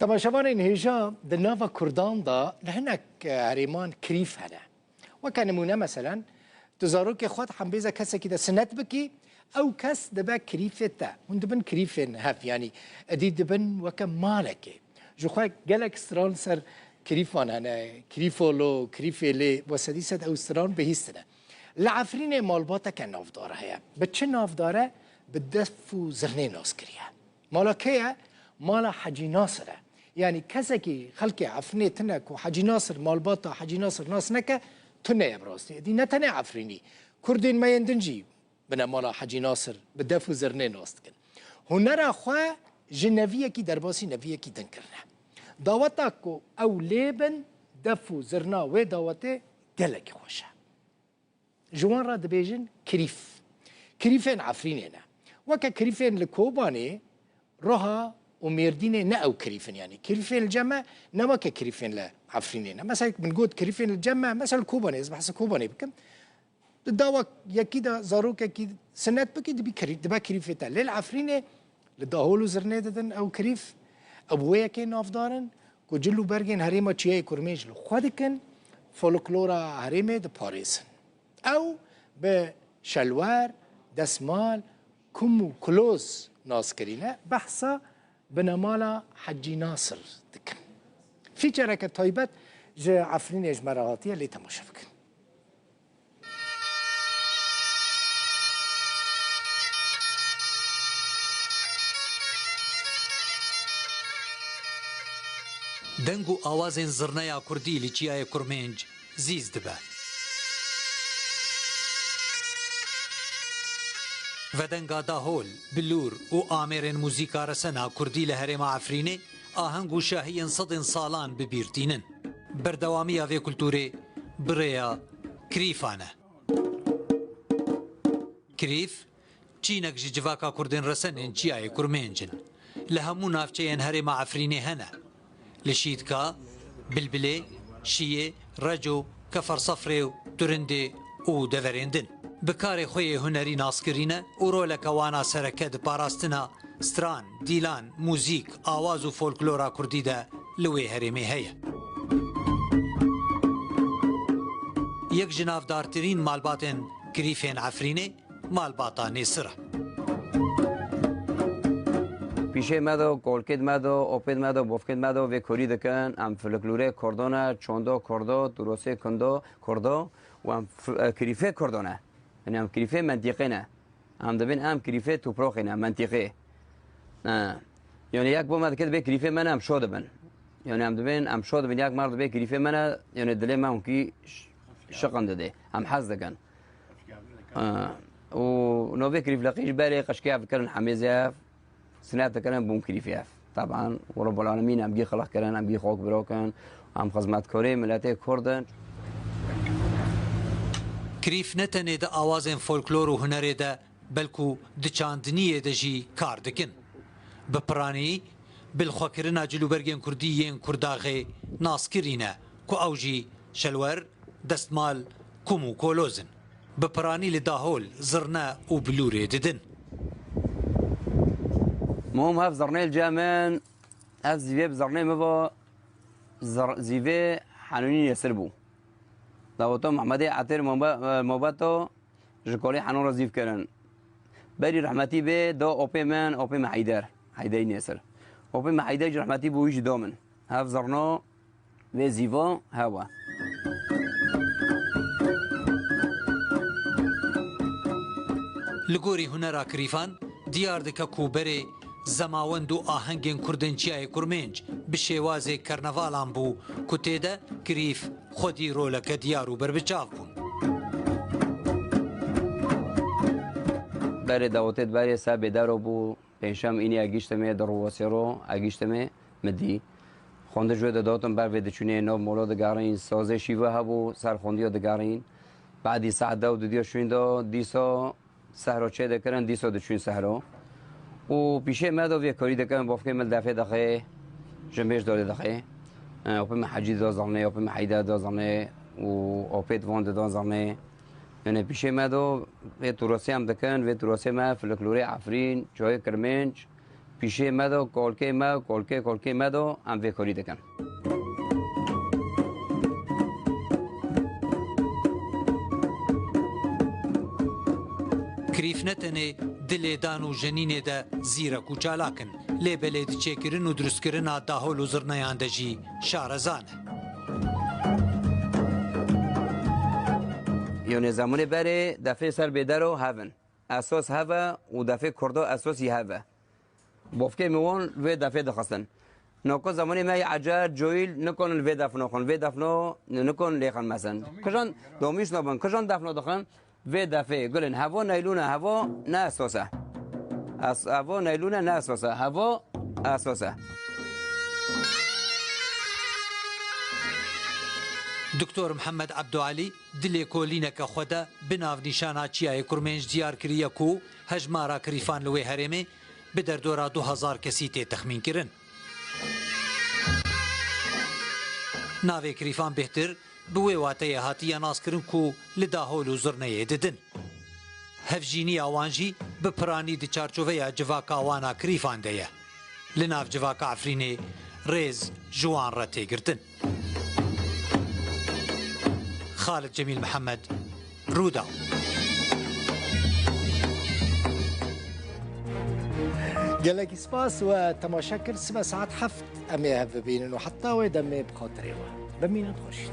تماشاوان هێژا di nava Kurdan da li hinek herêman kirîf hene. Weke nimûne meselan tu zarokê xwe hembêza kesekî de sinet bikî ew kes dibe kirîfê te. Hûn dibin kirîfên hev yanî edî dibin weke malekê. Ji xwe gelek stran ser kirîfan hene, kirîfolo, kirîfê wesedî sed ew stran bihîstine. Li Efrînê malbateke navdar heye. Bi çi navdar e? Bi def û zirnê naskiriye. Mala kê ye? Mala Hacî Nasir e. Yani kesekî xelkê Efrînê tune ku Hacî Nasir malbata Hacî Nasir nas neke tune bi rastî. Edî ne tenê Efrînî. Kurdên me yên din jî bine mala Hacî Nasir bi def û zirnê nas dikin. Hunera xwe ji neviyekî derbasî neviyekî din kirine. Daweta ku ew lêbin def û zirna wê dawetê gelekî xweş e. Ji wan re dibêjin kirîf. Kirîfên Efrînê ne. Weke kirîfên li Kobanê roha û Mêrdînê ne ew kirîfin yani. Kirîfên li Cem ne weke kirîfên li Efrînê ne. Mesela min got kirîfên li Cem mesela li Kobanê ez behsa Kobanê bikim. Di dawa yekî de zarokekî sinet bikî dibe kirîfê te. Lê li Efrînê li dahol û zirnê didin ew kirîf ew wê yekê navdarin ku cil û bergên herêma Çiyayê Kurmêj li xwe dikin folklora herêmê diparêzin. Ew bi şelwer, desmal, kum û kuloz naskirîne behsa بنمالا حجی ناصر دکن. فیچره که تایبت جه عفرین اجماراتی لی تماشا بکن. دنگو آوازین زرنیا کردی لی چیای کرمنج زیز دبه. و دنگا داهول بلور و آمرین موزیکا رسنا کردی لهرم عفرینه آهنگ و شاهین صدن سالان ببیرتینن بردوامی آوی کلتوره بریا کریفانه کریف چینک جواکا کردن رسنن چیای کرمنجن لهمو نافچین هرم عفرینه هنه لشیدکا بلبله شیه رجو کفر صفره ترنده او دورندن بکار خوی هنری ناسکرینه او رولک وانا سرکه د پاراستنا ستران، دیلان، موزیک، آواز و فولکلورا کردی ده لوی هرمی هیه. یک جنافدارترین مالباتن کریفین عفرینه مالباتا نیسره. پیشه مدو، کولکید مدو، اوپید مدو، بوفکید مدو و کری دکن ام فولکلوره کردانه، چوندو کردو، دروسه کردو و ام کریفه کردانه. يعني ام كريفه منطقي نه ام دبن ام كريفه توبروخي نه منطقي يعني ياك بو ما كده به كريفه من ام شو دبن يعني ام دبن ام شو دبن ياك مرض به كريفه من يعني دلي ما ممكن شقن ده ام حظ دكن و نو به كريف لقيش بالي قشكيا فكرن حميزه سنات كلام بوم كريفه طبعا ورب العالمين ام جي خلق كلام ام جي خوك بروكن ام خدمات كوري ملاتي كردن کریف نتنه ده آوازن فولکلور و هنره ده بلکو ده چاندنیه ده جی کار دکن. بپرانی بالخوکرنا جلوبرگین کردیین کرداغه ناسکرینه کو اوجی شلور دستمال کمو کولوزن. بپرانی لداهول زرنا و بلوره ددن. مهم هف زرنه الجامن هف زیوه بزرنه مبا زیوه حنونی یسربو. داوتو محمدی عطر موباتو جکولی حنون رزیف کردن. بری رحمتی به دو اوپی حیدری نیسر. اوپی حیدر رحمتی بویش دومن. هف زرنا و زیوا هوا. لگوری هنرا کریفان دیار دکا کوبره زماوند و آهنگین کردنچیای کرمنج به شێوازێ کەرنەڤاڵان بوو کو تێدە کریف خۆدی ڕۆلەکە دیار و بربچاو بوون. بەرێ داوتێت بارێ سا بێدارۆ بوو پێنجشەم ئینی ئەگیشتمێ دەڕوەسێڕۆ ئەگیشتمێ مدی خۆندە ژێ دەداوتم بەر بێ دەچونێ نۆ مۆڵۆ دەگاڕین سۆزێ شیڤە هەبوو سەر خۆندیۆ دەگاڕین بعدی سەعەت دە و دودیۆ شوێندۆ دیسۆ سەهرۆ چێ دەکردن دیسۆ دەچوین سەهرۆ و پیشه مدو وی کاری دکم با فکر مل دفعه دقیقه جنبش داده دقیقه اوپی محجی دازانه اوپی محیده دازانه و اوپی دوان دازانه یعنی پیشه مدو وی تراسی هم دکن وی تراسی ما فلکلوری عفرین جای کرمنج پیشه مدو کالکه ما کالکه مدو ام وی کاری دکن کریف نتنه دلێ دان و ژەنینێ دە زیرەک و چالاکن لێ بەلێ دچێکردن و دروستکردنا داهۆل و زڕنەیان دەژی شارەزانە یعنی زمانی بره دفعه سر بیدارو هفن اساس هوا و دفعه کردا اساسی هوا بافکه میوان و دفعه دخستن ناکو زمانی ما عجر جویل نکن و دفنو خون و دفنو نکن لیخن مثلا کجان دومیش نبن کجان دفنو دخن و دفعه گلن هوا نیلونه هوا نه اساسه هوا نیلونه نه اساسه هوا اساسه دکتۆر محەممەد عەبدوعەلی dilê kolîneke xwe de bi nav nîşana Çiyayê Kurmênj diyar kiriye ku hejmara kirîfan li wê herêmê bi derdora 2000 kesî tê texmînkirin. Navê kirîfan bêhtir bi wê wateyê hatiye naskirin ku li dahol û zirneyê didin. Hevjîniya wan jî bi piranî di çarçoveya civaka wana kirîfan de ye. Li nav civaka Efrînê rêz ji wan re têgirtin. خالد جميل محمد رودا قال لك سباس وتماشاكر 7 ساعات حفت أمي هذا بينن وحتى ويدمي بخاطري بمين تخشت